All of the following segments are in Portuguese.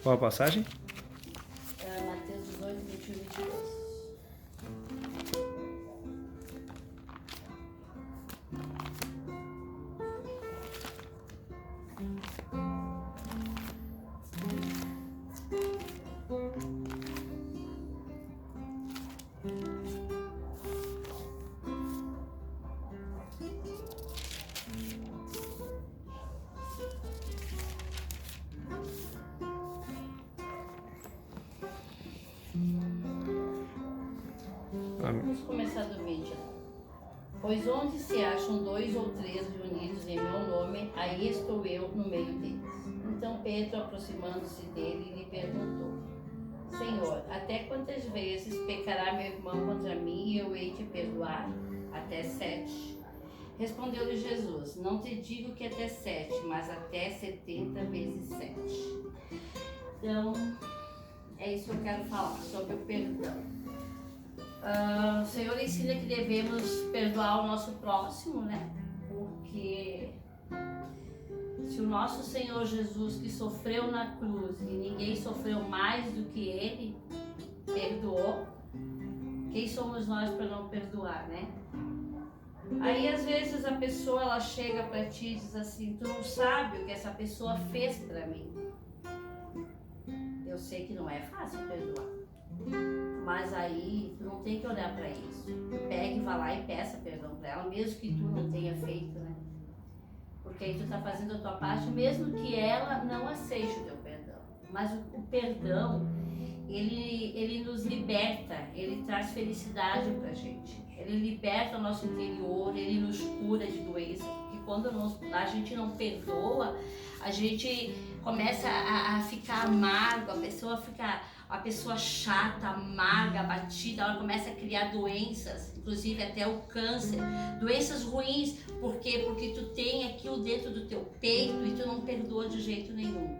Qual a passagem? Mateus 18, 21 e 22. Vamos começar do vídeo. Pois onde se acham 2 ou 3 reunidos em meu nome, aí estou eu no meio deles. Então Pedro, aproximando-se dele, lhe perguntou: Senhor, até quantas vezes pecará meu irmão contra mim e eu hei de perdoar? Até 7. Respondeu-lhe Jesus: Não te digo que até 7, mas até 70 vezes 7. Então, é isso que eu quero falar sobre o perdão. O Senhor ensina que devemos perdoar o nosso próximo, né? Porque se o nosso Senhor Jesus, que sofreu na cruz e ninguém sofreu mais do que Ele, perdoou, quem somos nós para não perdoar, né? Aí às vezes a pessoa ela chega para ti e diz assim: tu não sabe o que essa pessoa fez para mim. Eu sei que não é fácil perdoar. Mas aí tu não tem que olhar para isso. Tu pega e vai lá e peça perdão para ela, mesmo que tu não tenha feito, né? Porque aí tu tá fazendo a tua parte, mesmo que ela não aceite o teu perdão. Mas o perdão, ele nos liberta, ele traz felicidade pra gente. Ele liberta o nosso interior, ele nos cura de doenças. Porque quando a gente não perdoa, a gente começa a ficar amargo, a pessoa chata, amarga, abatida, ela começa a criar doenças, inclusive até o câncer, doenças ruins. Por quê? Porque tu tem aquilo dentro do teu peito e tu não perdoa de jeito nenhum.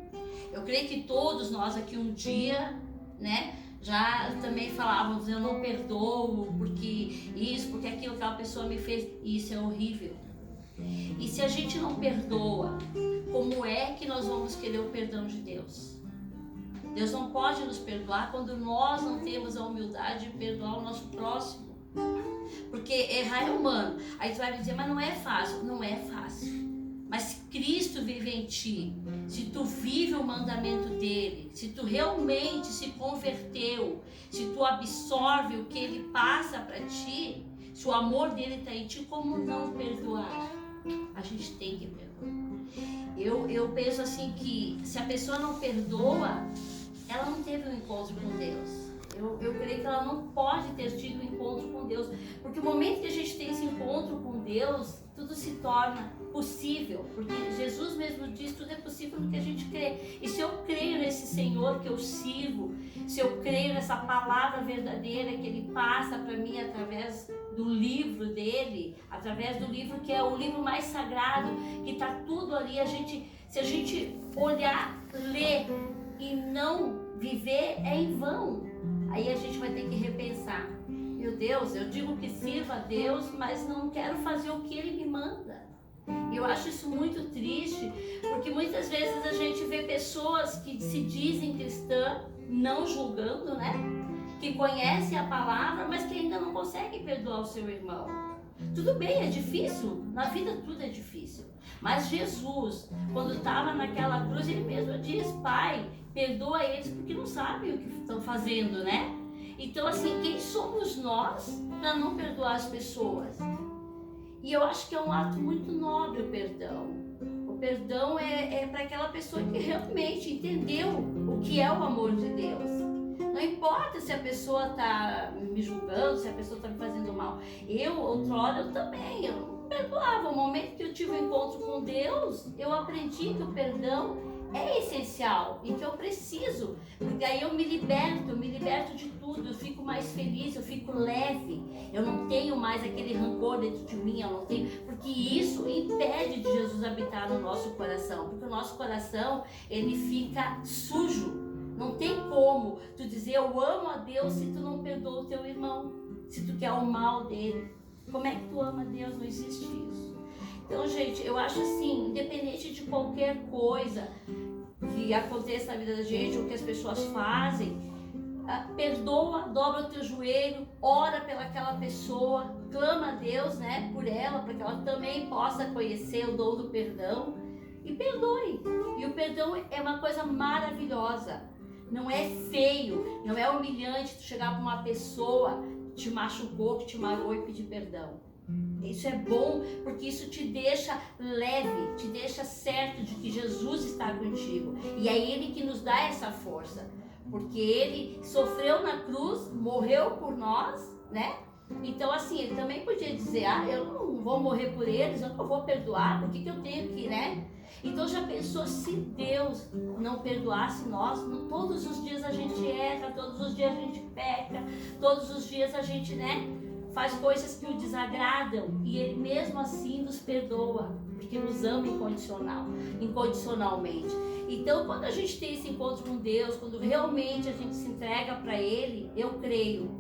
Eu creio que todos nós aqui um dia, né, já também falávamos: eu não perdoo porque isso, porque aquilo que aquela pessoa me fez. E isso é horrível. E se a gente não perdoa, como é que nós vamos querer o perdão de Deus? Deus não pode nos perdoar quando nós não temos a humildade de perdoar o nosso próximo. Porque errar é humano. Aí tu vai me dizer: mas não é fácil. Não é fácil. Mas se Cristo vive em ti, se tu vive o mandamento dele, se tu realmente se converteu, se tu absorve o que ele passa para ti, se o amor dele está em ti, como não perdoar? A gente tem que perdoar. Eu penso assim que se a pessoa não perdoa, ela não teve um encontro com Deus. Eu creio que ela não pode ter tido um encontro com Deus. Porque o momento que a gente tem esse encontro com Deus, tudo se torna possível. Porque Jesus mesmo diz: tudo é possível porque a gente crê. E se eu creio nesse Senhor que eu sirvo, se eu creio nessa palavra verdadeira que Ele passa para mim através do livro dele, através do livro que é o livro mais sagrado, que está tudo ali, se a gente olhar, ler e não viver, é em vão. Aí a gente vai ter que repensar: meu Deus, eu digo que sirva a Deus, mas não quero fazer o que Ele me manda. E eu acho isso muito triste, porque muitas vezes a gente vê pessoas que se dizem cristã, não julgando, né? Que conhecem a palavra, mas que ainda não conseguem perdoar o seu irmão. Tudo bem, é difícil, na vida tudo é difícil. Mas Jesus, quando estava naquela cruz, Ele mesmo diz: Pai, perdoa eles porque não sabem o que estão fazendo, né? Então assim, quem somos nós para não perdoar as pessoas? E eu acho que é um ato muito nobre o perdão. O perdão é para aquela pessoa que realmente entendeu o que é o amor de Deus. Não importa se a pessoa está me julgando, se a pessoa está me fazendo mal. Outrora, eu também, eu não perdoava. O momento que eu tive um encontro com Deus, eu aprendi que o perdão é essencial e que eu preciso. Porque aí eu me liberto de tudo, eu fico mais feliz, eu fico leve. Eu não tenho mais aquele rancor dentro de mim, eu não tenho. Porque isso impede de Jesus habitar no nosso coração. Porque o nosso coração, ele fica sujo. Não tem como tu dizer eu amo a Deus se tu não perdoa o teu irmão, se tu quer o mal dele. Como é que tu ama a Deus? Não existe isso. Então, gente, eu acho assim, independente de qualquer coisa, que aconteça na vida da gente, ou que as pessoas fazem, perdoa, dobra o teu joelho, ora pelaquela pessoa, clama a Deus, né, por ela, para que ela também possa conhecer o dom do perdão, e perdoe. E o perdão é uma coisa maravilhosa, não é feio, não é humilhante tu chegar para uma pessoa que te machucou, que te magoou e pedir perdão. Isso é bom, porque isso te deixa leve, te deixa certo de que Jesus está contigo, e é Ele que nos dá essa força, porque Ele sofreu na cruz, morreu por nós, né? Então assim, Ele também podia dizer, eu não vou morrer por eles, eu não vou perdoar, por que eu tenho que, né? Então já pensou se Deus não perdoasse nós? Todos os dias a gente erra, todos os dias a gente peca, todos os dias a gente, né, faz coisas que o desagradam, e Ele mesmo assim nos perdoa, porque nos ama incondicionalmente. Então quando a gente tem esse encontro com Deus, quando realmente a gente se entrega para Ele, eu creio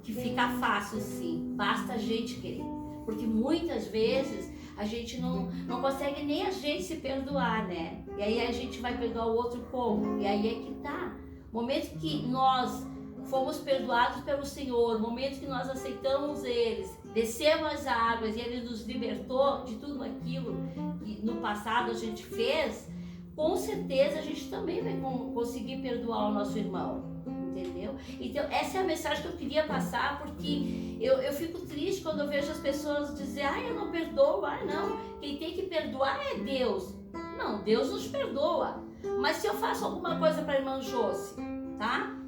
que fica fácil sim, basta a gente querer, porque muitas vezes a gente não consegue nem a gente se perdoar, né? E aí a gente vai perdoar o outro como? E aí é que tá, o momento que nós fomos perdoados pelo Senhor, no momento que nós aceitamos eles, descemos as águas e Ele nos libertou de tudo aquilo que no passado a gente fez, com certeza a gente também vai conseguir perdoar o nosso irmão, entendeu? Então essa é a mensagem que eu queria passar, porque eu fico triste quando eu vejo as pessoas dizer, eu não perdoo, não, quem tem que perdoar é Deus. Não, Deus nos perdoa, mas se eu faço alguma coisa para a irmã Josi, tá?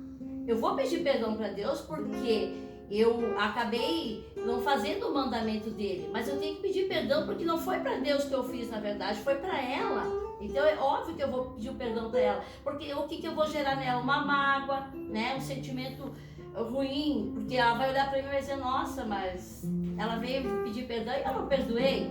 Eu vou pedir perdão para Deus porque eu acabei não fazendo o mandamento dele, mas eu tenho que pedir perdão porque não foi para Deus que eu fiz, na verdade, foi para ela. Então é óbvio que eu vou pedir o perdão para ela, porque o que eu vou gerar nela? Uma mágoa, né? Um sentimento ruim, porque ela vai olhar para mim e vai dizer, nossa, mas ela veio pedir perdão e eu não perdoei.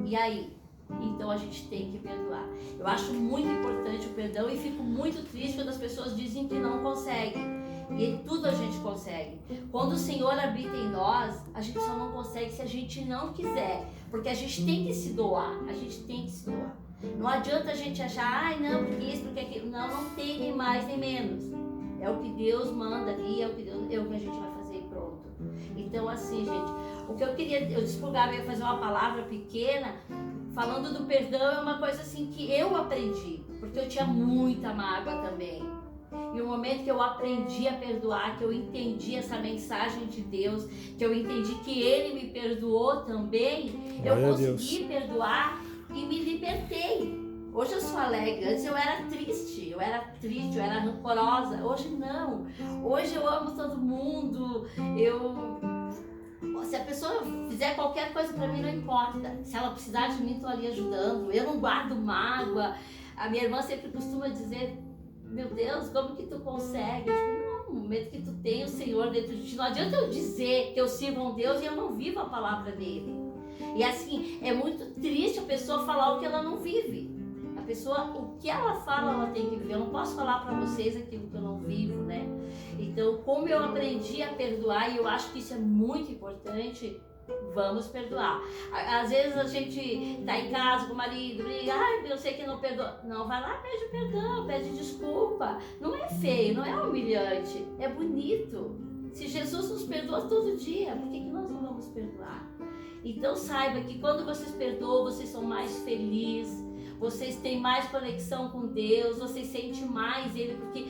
E aí? Então a gente tem que perdoar. Eu acho muito importante o perdão e fico muito triste quando as pessoas dizem que não conseguem. E tudo a gente consegue. Quando o Senhor habita em nós, a gente só não consegue se a gente não quiser, porque a gente tem que se doar. A gente tem que se doar. Não adianta a gente achar, não, porque isso, porque aquilo. Não tem nem mais nem menos. É o que Deus manda ali, é o que a gente vai fazer e pronto. Então assim, gente, o que eu disse pro Gabi, eu ia fazer uma palavra pequena, falando do perdão, é uma coisa assim que eu aprendi, porque eu tinha muita mágoa também. E o momento que eu aprendi a perdoar, que eu entendi essa mensagem de Deus, que eu entendi que Ele me perdoou também, eu consegui perdoar e me libertei. Hoje eu sou alegre, antes eu era triste, eu era rancorosa, hoje não. Hoje eu amo todo mundo, se a pessoa fizer qualquer coisa pra mim, não importa. Se ela precisar de mim, tô ali ajudando. Eu não guardo mágoa. A minha irmã sempre costuma dizer, meu Deus, como que tu consegue? Eu digo, não, no momento que tu tem o Senhor dentro de ti, não adianta eu dizer que eu sirvo a Deus e eu não vivo a palavra dele. E assim, é muito triste a pessoa falar o que ela não vive. A pessoa, o que ela fala, ela tem que viver. Eu não posso falar para vocês aquilo que eu não vivo, né? Então, como eu aprendi a perdoar, e eu acho que isso é muito importante, vamos perdoar. Às vezes a gente tá em casa com o marido, briga, eu sei que não perdoa. Não, vai lá, pede perdão, pede desculpa. Não é feio, não é humilhante, é bonito. Se Jesus nos perdoa todo dia, por que nós não vamos perdoar? Então saiba que quando vocês perdoam, vocês são mais felizes, vocês têm mais conexão com Deus, vocês sentem mais Ele, porque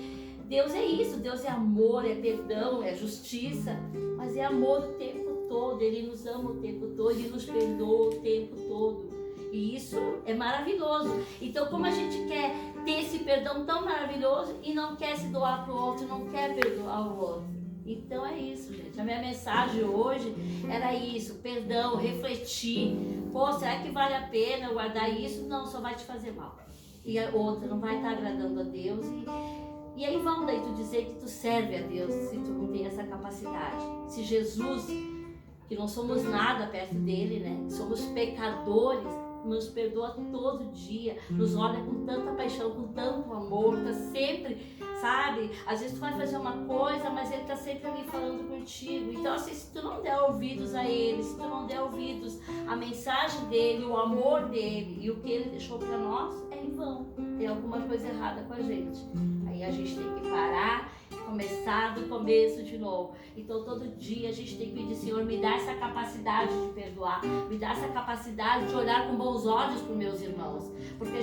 Deus é isso, Deus é amor, é perdão, é justiça, mas é amor o tempo todo, Ele nos ama o tempo todo, Ele nos perdoa o tempo todo, e isso é maravilhoso. Então como a gente quer ter esse perdão tão maravilhoso e não quer se doar para o outro, não quer perdoar o outro? Então é isso, gente. A minha mensagem hoje era isso, perdão, refletir. Pô, será que vale a pena eu guardar isso? Não, só vai te fazer mal. E a outra não vai estar agradando a Deus. E aí vão daí tu dizer que tu serve a Deus se tu não tem essa capacidade. Se Jesus, que não somos nada perto dele, né? Somos pecadores, nos perdoa todo dia, nos olha com tanta paixão, com tanto amor, tá sempre, sabe? Às vezes tu vai fazer uma coisa, mas ele tá sempre ali falando contigo. Então assim, se tu não der ouvidos a ele, se tu não der ouvidos à mensagem dele, o amor dele e o que ele deixou para nós, é em vão. Tem alguma coisa errada com a gente. Aí a gente tem que parar, começar do começo de novo. Então todo dia a gente tem que pedir, Senhor, me dá essa capacidade de perdoar, me dá essa capacidade de olhar com bons olhos para os meus irmãos, porque a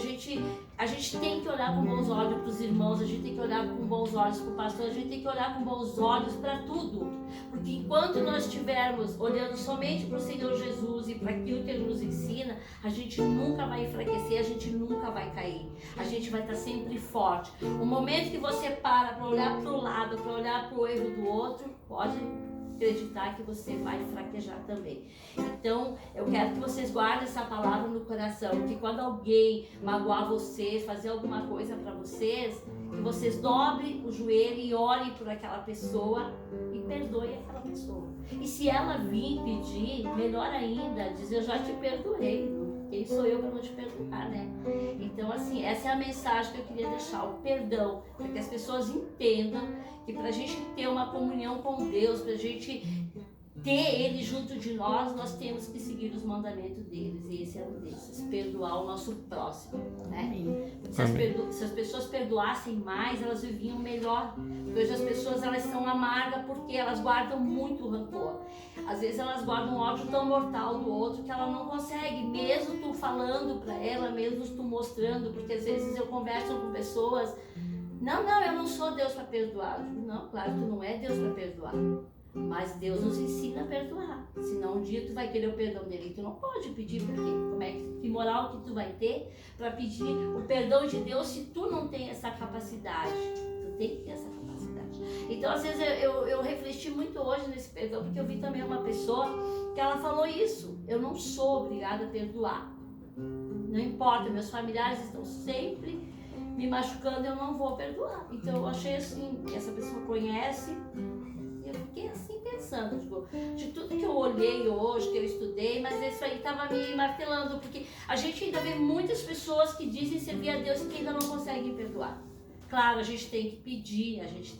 gente tem que olhar com bons olhos para os irmãos, a gente tem que olhar com bons olhos para o pastor, a gente tem que olhar com bons olhos para tudo, porque enquanto nós estivermos olhando somente para o Senhor Jesus e para aquilo que Ele nos ensina, a gente nunca vai enfraquecer, a gente nunca vai cair, a gente vai estar sempre forte. O momento que você para olhar para o lado, para olhar para o erro do outro, pode acreditar que você vai fraquejar também. Então, eu quero que vocês guardem essa palavra no coração, que quando alguém magoar vocês, fazer alguma coisa para vocês, que vocês dobrem o joelho e orem por aquela pessoa e perdoem aquela pessoa. E se ela vir pedir, melhor ainda, dizer, eu já te perdoei. Quem sou eu para não te perdoar, né? Então, assim, essa é a mensagem que eu queria deixar, o perdão, para que as pessoas entendam que para a gente ter uma comunhão com Deus, para a gente ter Ele junto de nós temos que seguir os mandamentos deles, e esse é um desses, perdoar o nosso próximo, né? Se as pessoas perdoassem mais, elas viviam melhor. Hoje as pessoas, elas são amargas porque elas guardam muito rancor. Às vezes elas guardam um ódio tão mortal do outro que ela não consegue, mesmo tu falando para ela, mesmo tu mostrando, porque às vezes eu converso com pessoas, não, eu não sou Deus para perdoar. Não, claro, tu não é Deus para perdoar. Mas Deus nos ensina a perdoar. Senão um dia tu vai querer o perdão dele e tu não pode pedir, porque que moral que tu vai ter para pedir o perdão de Deus se tu não tem essa capacidade? Tu tem que ter essa capacidade. Então às vezes eu refleti muito hoje nesse perdão, porque eu vi também uma pessoa que ela falou isso: eu não sou obrigada a perdoar. Não importa, meus familiares estão sempre me machucando, eu não vou perdoar. Então eu achei assim, essa pessoa conhece. Eu fiquei assim pensando, de tudo que eu olhei hoje, que eu estudei, mas isso aí estava me martelando, porque a gente ainda vê muitas pessoas que dizem servir a Deus e que ainda não conseguem perdoar. Claro, a gente tem que pedir, a gente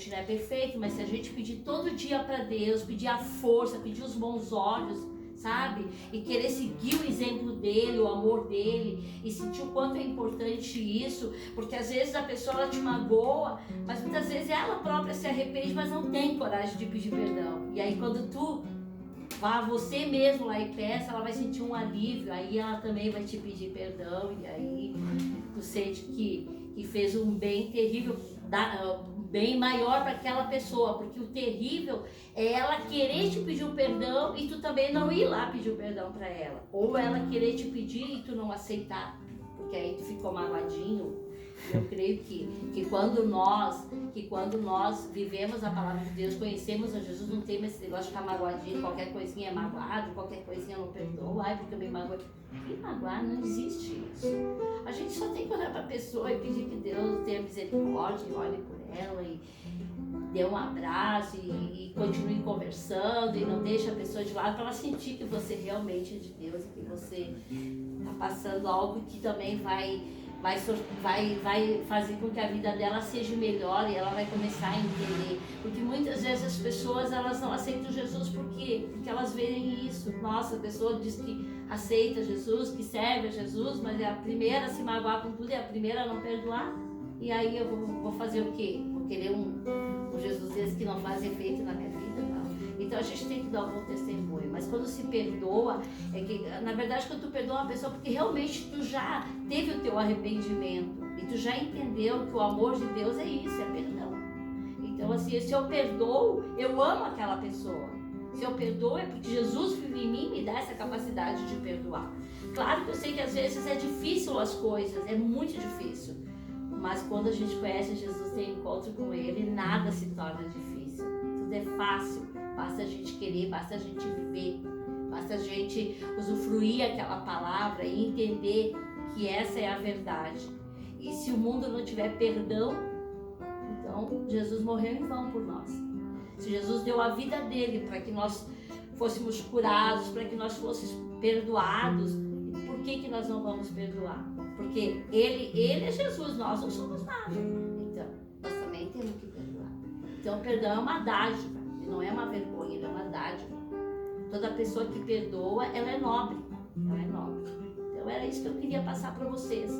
não é perfeito, mas se a gente pedir todo dia para Deus, pedir a força, pedir os bons olhos, sabe? E querer seguir o exemplo dele, o amor dele, e sentir o quanto é importante isso, porque às vezes a pessoa ela te magoa, mas muitas vezes ela própria se arrepende, mas não tem coragem de pedir perdão. E aí quando tu vá você mesmo lá e peça, ela vai sentir um alívio, aí ela também vai te pedir perdão, e aí tu sente que fez um bem terrível, bem maior para aquela pessoa, porque o terrível é ela querer te pedir o perdão e tu também não ir lá pedir o perdão para ela, ou ela querer te pedir e tu não aceitar, porque aí tu ficou magoadinho. Eu creio que quando nós vivemos a palavra de Deus, conhecemos a Jesus, não tem esse negócio de ficar magoadinho, qualquer coisinha é magoado, qualquer coisinha não perdoa, ai porque eu me magoei. E magoar, não existe isso. A gente só tem que olhar para a pessoa e pedir que Deus tenha misericórdia e olhe por ela e dê um abraço e continue conversando e não deixe a pessoa de lado, para ela sentir que você realmente é de Deus e que você está passando algo que também vai fazer com que a vida dela seja melhor, e ela vai começar a entender, porque muitas vezes as pessoas elas não aceitam Jesus porque elas veem isso. Nossa, a pessoa diz que aceita Jesus, que serve a Jesus, mas é a primeira a se magoar com tudo, é a primeira a não perdoar, e aí eu vou fazer o quê? Vou querer um Jesus desse que não faz efeito na minha vida? Não. Então a gente tem que dar um bom testemunho, mas quando se perdoa, é que na verdade quando tu perdoa uma pessoa, porque realmente tu já teve o teu arrependimento e tu já entendeu que o amor de Deus é isso, é perdão. Então assim, se eu perdoo, eu amo aquela pessoa. Se eu perdoo é porque Jesus vive em mim e me dá essa capacidade de perdoar. Claro que eu sei que às vezes é difícil as coisas, é muito difícil, mas quando a gente conhece Jesus, tem encontro com Ele, nada se torna difícil, tudo é fácil. Basta a gente querer, basta a gente viver, basta a gente usufruir aquela palavra e entender que essa é a verdade. E se o mundo não tiver perdão, então Jesus morreu em vão por nós. Se Jesus deu a vida dele para que nós fôssemos curados, para que nós perdoados. Por que nós não vamos perdoar? Porque ele é Jesus, nós não somos nada. Então, nós também temos que perdoar. Então, o perdão é uma dádiva, não é uma vergonha, ele é uma dádiva. Toda pessoa que perdoa, ela é nobre. Ela é nobre. Então, era isso que eu queria passar para vocês.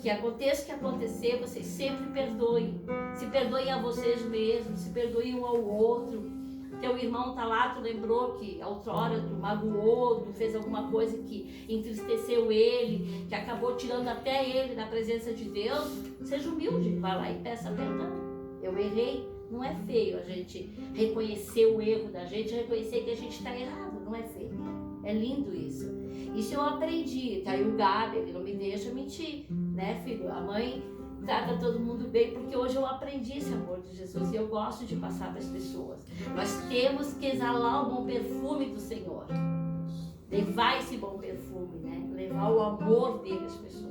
Que aconteça o que acontecer, vocês sempre perdoem. Se perdoem a vocês mesmos, se perdoem um ao outro. Teu irmão tá lá, tu lembrou que outrora tu magoou, tu fez alguma coisa que entristeceu ele, que acabou tirando até ele da presença de Deus. Seja humilde, vai lá e peça perdão. Eu errei. Não é feio a gente reconhecer o erro da gente, reconhecer que a gente está errado. Não é feio. É lindo isso. Isso eu aprendi. Tá aí o Gabi, ele não me deixa mentir, né, filho? A mãe trata todo mundo bem, porque hoje eu aprendi esse amor de Jesus e eu gosto de passar para as pessoas. Nós temos que exalar o bom perfume do Senhor. Levar esse bom perfume, né? Levar o amor dele às pessoas.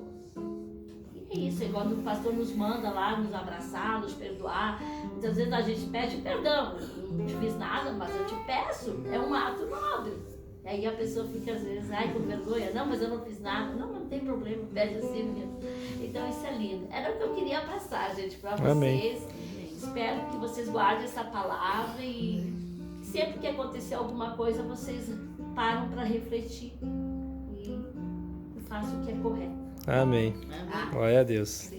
E é isso, é quando o pastor nos manda lá nos abraçar, nos perdoar. Muitas vezes a gente pede perdão. Não te fiz nada, mas eu te peço. É um ato nobre. E aí a pessoa fica às vezes, ai, com vergonha. Não, mas eu não fiz nada. Não tem problema, pede assim mesmo. Então isso é lindo. Era o que eu queria passar, gente, para vocês. Amém. Espero que vocês guardem essa palavra e sempre que acontecer alguma coisa, vocês param para refletir e façam o que é correto. Amém. Tá? Glória a Deus.